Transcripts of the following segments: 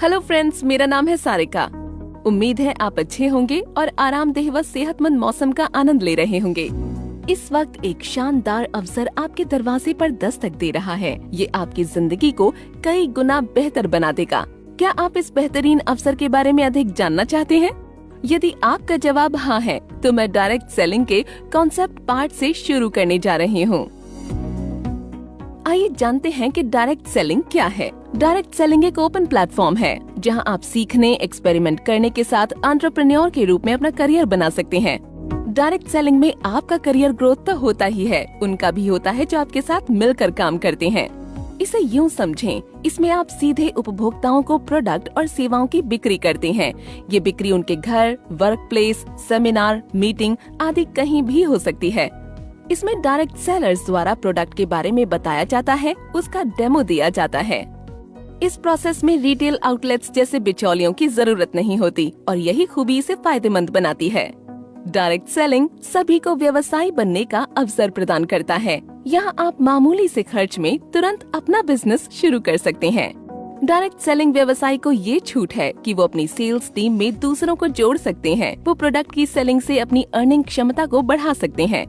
Hello friends, मेरा नाम है सारिका। उम्मीद है आप अच्छे होंगे और आरामदेह व सेहतमंद मौसम का आनंद ले रहे होंगे। इस वक्त एक शानदार अवसर आपके दरवाजे पर दस्तक दे रहा है। ये आपकी जिंदगी को कई गुना बेहतर बना देगा। क्या आप इस बेहतरीन अवसर के बारे में अधिक जानना चाहते हैं? यदि आपका जवाब हाँ है, तो मैं डायरेक्ट सेलिंग के कॉन्सेप्ट पार्ट से शुरू करने जा रही हूँ। आइए जानते हैं कि डायरेक्ट सेलिंग क्या है। डायरेक्ट सेलिंग एक ओपन प्लेटफॉर्म है जहां आप सीखने, एक्सपेरिमेंट करने के साथ एंटरप्रेन्योर के रूप में अपना करियर बना सकते हैं। डायरेक्ट सेलिंग में आपका करियर ग्रोथ तो होता ही है, उनका भी होता है जो आपके साथ मिलकर काम करते हैं। इसे यूं समझें, इसमें आप सीधे उपभोक्ताओं को प्रोडक्ट और सेवाओं की बिक्री करते हैं। ये बिक्री उनके घर, वर्क प्लेस, सेमिनार, मीटिंग आदि कहीं भी हो सकती है। इसमें डायरेक्ट सेलर्स द्वारा प्रोडक्ट के बारे में बताया जाता है, उसका डेमो दिया जाता है। इस प्रोसेस में रिटेल आउटलेट्स जैसे बिचौलियों की जरूरत नहीं होती और यही खूबी इसे फायदेमंद बनाती है। डायरेक्ट सेलिंग सभी को व्यवसायी बनने का अवसर प्रदान करता है। यहाँ आप मामूली से खर्च में तुरंत अपना बिजनेस शुरू कर सकते हैं। डायरेक्ट सेलिंग व्यवसायी को ये छूट है कि वो अपनी सेल्स टीम में दूसरों को जोड़ सकते हैं। वो प्रोडक्ट की सेलिंग से अपनी अर्निंग क्षमता को बढ़ा सकते हैं।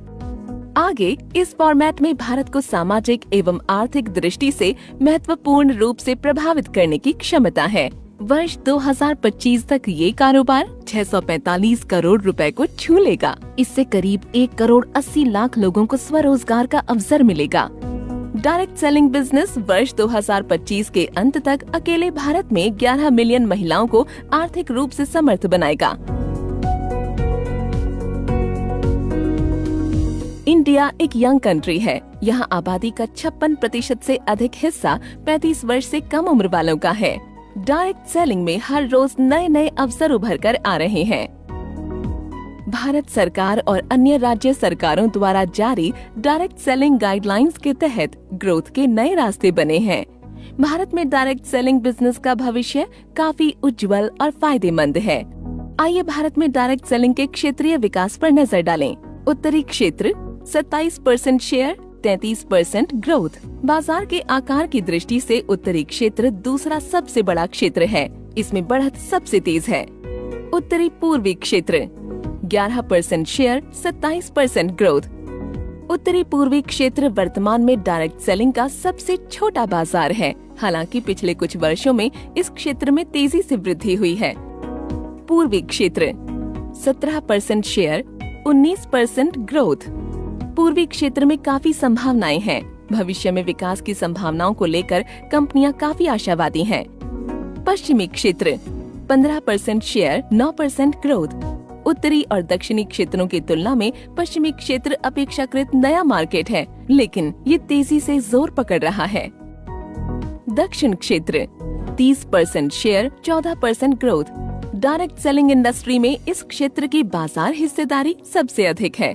आगे इस फॉर्मेट में भारत को सामाजिक एवं आर्थिक दृष्टि से महत्वपूर्ण रूप से प्रभावित करने की क्षमता है। वर्ष 2025 तक ये कारोबार 645 करोड़ रुपए को छू लेगा। इससे करीब 1 करोड़ 80 लाख लोगों को स्वरोजगार का अवसर मिलेगा। डायरेक्ट सेलिंग बिजनेस वर्ष 2025 के अंत तक अकेले भारत में 11 मिलियन महिलाओं को आर्थिक रूप से समर्थ बनाएगा। इंडिया एक यंग कंट्री है। यहाँ आबादी का 56% से अधिक हिस्सा 35 वर्ष से कम उम्र वालों का है। डायरेक्ट सेलिंग में हर रोज नए नए अवसर उभर कर आ रहे हैं। भारत सरकार और अन्य राज्य सरकारों द्वारा जारी डायरेक्ट सेलिंग गाइडलाइंस के तहत ग्रोथ के नए रास्ते बने हैं। भारत में डायरेक्ट सेलिंग बिजनेस का भविष्य काफी उज्जवल और फायदेमंद है। आइए भारत में डायरेक्ट सेलिंग के क्षेत्रीय विकास पर नजर डालें। उत्तरी क्षेत्र 27% शेयर, 33% ग्रोथ। बाजार के आकार की दृष्टि से उत्तरी क्षेत्र दूसरा सबसे बड़ा क्षेत्र है। इसमें बढ़त सबसे तेज है। उत्तरी पूर्वी क्षेत्र 11% शेयर, 27% ग्रोथ। उत्तरी पूर्वी क्षेत्र वर्तमान में डायरेक्ट सेलिंग का सबसे छोटा बाजार है। हालांकि पिछले कुछ वर्षों में इस क्षेत्र में तेजी से वृद्धि हुई है। पूर्वी क्षेत्र 17% शेयर, 19% ग्रोथ। पूर्वी क्षेत्र में काफी संभावनाएं हैं। भविष्य में विकास की संभावनाओं को लेकर कंपनियां काफी आशावादी हैं। पश्चिमी क्षेत्र 15% शेयर, 9% ग्रोथ। उत्तरी और दक्षिणी क्षेत्रों की तुलना में पश्चिमी क्षेत्र अपेक्षाकृत नया मार्केट है, लेकिन ये तेजी से जोर पकड़ रहा है। दक्षिण क्षेत्र 30% share, 14% growth. Direct selling industry में इस क्षेत्र की बाजार हिस्सेदारी सबसे अधिक है।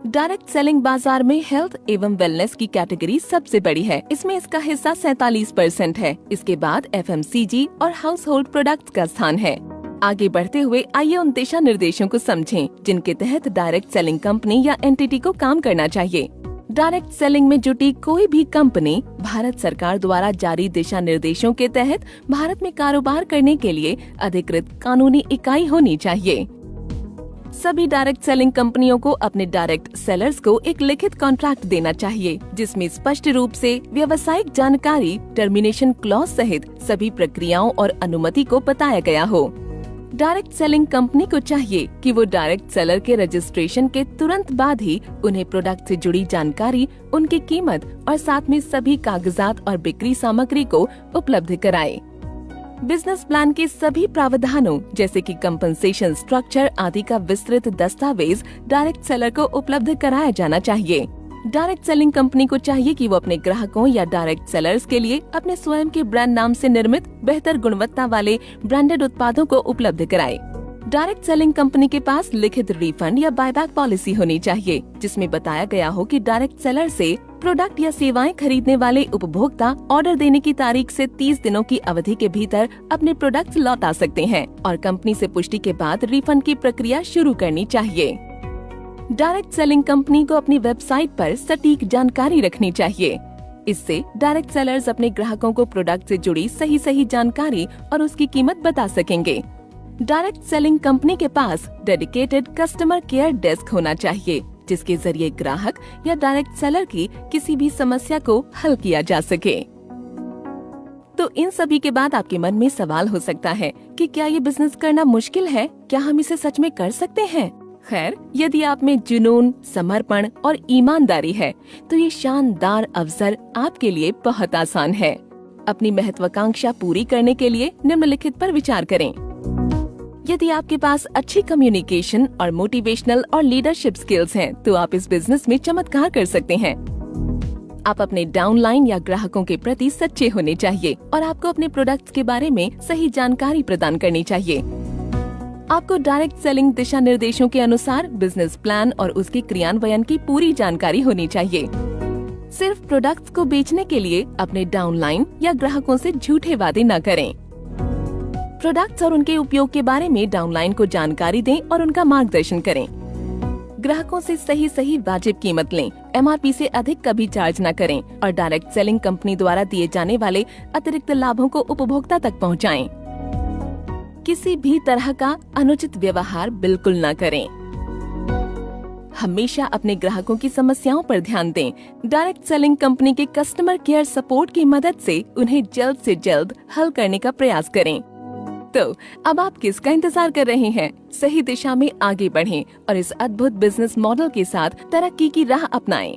डायरेक्ट सेलिंग बाजार में हेल्थ एवं वेलनेस की कैटेगरी सबसे बड़ी है। इसमें इसका हिस्सा 47% है। इसके बाद FMCG और हाउस होल्ड प्रोडक्ट्स का स्थान है। आगे बढ़ते हुए आइए उन दिशा निर्देशों को समझें जिनके तहत डायरेक्ट सेलिंग कंपनी या एंटिटी को काम करना चाहिए। डायरेक्ट सेलिंग में जुटी कोई भी कंपनी भारत सरकार द्वारा जारी दिशा निर्देशों के तहत भारत में कारोबार करने के लिए अधिकृत कानूनी इकाई होनी चाहिए। सभी डायरेक्ट सेलिंग कंपनियों को अपने डायरेक्ट सेलर्स को एक लिखित कॉन्ट्रैक्ट देना चाहिए, जिसमें स्पष्ट रूप से व्यावसायिक जानकारी, टर्मिनेशन क्लॉज सहित सभी प्रक्रियाओं और अनुमति को बताया गया हो। डायरेक्ट सेलिंग कंपनी को चाहिए कि वो डायरेक्ट सेलर के रजिस्ट्रेशन के तुरंत बाद ही उन्हें प्रोडक्ट से जुड़ी जानकारी, उनकी कीमत और साथ में सभी कागजात और बिक्री सामग्री को उपलब्ध कराए। बिजनेस प्लान के सभी प्रावधानों जैसे कि कंपनसेशन स्ट्रक्चर आदि का विस्तृत दस्तावेज डायरेक्ट सेलर को उपलब्ध कराया जाना चाहिए। डायरेक्ट सेलिंग कंपनी को चाहिए कि वो अपने ग्राहकों या डायरेक्ट सेलर्स के लिए अपने स्वयं के ब्रांड नाम से निर्मित बेहतर गुणवत्ता वाले ब्रांडेड उत्पादों को उपलब्ध कराए। डायरेक्ट सेलिंग कंपनी के पास लिखित रिफंड या बायबैक पॉलिसी होनी चाहिए, जिसमें बताया गया हो कि डायरेक्ट सेलर से प्रोडक्ट या सेवाएं खरीदने वाले उपभोक्ता ऑर्डर देने की तारीख से 30 दिनों की अवधि के भीतर अपने प्रोडक्ट्स लौटा सकते हैं और कंपनी से पुष्टि के बाद रिफंड की प्रक्रिया शुरू करनी चाहिए। डायरेक्ट सेलिंग कंपनी को अपनी वेबसाइट पर सटीक जानकारी रखनी चाहिए। इससे डायरेक्ट सेलर्स अपने ग्राहकों को प्रोडक्ट से जुड़ी सही जानकारी और उसकी कीमत बता सकेंगे। डायरेक्ट सेलिंग कंपनी के पास डेडिकेटेड कस्टमर केयर डेस्क होना चाहिए, जिसके जरिए ग्राहक या डायरेक्ट सेलर की किसी भी समस्या को हल किया जा सके। तो इन सभी के बाद आपके मन में सवाल हो सकता है कि क्या ये बिजनेस करना मुश्किल है? क्या हम इसे सच में कर सकते हैं? खैर, यदि आप में जुनून, समर्पण और ईमानदारी है तो ये शानदार अवसर आपके लिए बहुत आसान है। अपनी महत्वाकांक्षा पूरी करने के लिए निम्नलिखित पर विचार करें। यदि आपके पास अच्छी कम्युनिकेशन और मोटिवेशनल और लीडरशिप स्किल्स हैं, तो आप इस बिजनेस में चमत्कार कर सकते हैं। आप अपने डाउनलाइन या ग्राहकों के प्रति सच्चे होने चाहिए और आपको अपने प्रोडक्ट्स के बारे में सही जानकारी प्रदान करनी चाहिए। आपको डायरेक्ट सेलिंग दिशा निर्देशों के अनुसार बिजनेस प्लान और उसके क्रियान्वयन की पूरी जानकारी होनी चाहिए। सिर्फ प्रोडक्ट्स को बेचने के लिए अपने डाउनलाइन या ग्राहकों से झूठे वादे न करें। प्रोडक्ट्स और उनके उपयोग के बारे में डाउनलाइन को जानकारी दें और उनका मार्गदर्शन करें। ग्राहकों से सही वाजिब कीमत लें, MRP से अधिक कभी चार्ज न करें और डायरेक्ट सेलिंग कंपनी द्वारा दिए जाने वाले अतिरिक्त लाभों को उपभोक्ता तक पहुंचाएं। किसी भी तरह का अनुचित व्यवहार बिल्कुल न करें। हमेशा अपने ग्राहकों की समस्याओं पर ध्यान दें। डायरेक्ट सेलिंग कंपनी के कस्टमर केयर सपोर्ट की मदद से उन्हें जल्द से जल्द हल करने का प्रयास करें। तो अब आप किसका इंतजार कर रहे हैं? सही दिशा में आगे बढ़ें और इस अद्भुत बिजनेस मॉडल के साथ तरक्की की राह अपनाएं।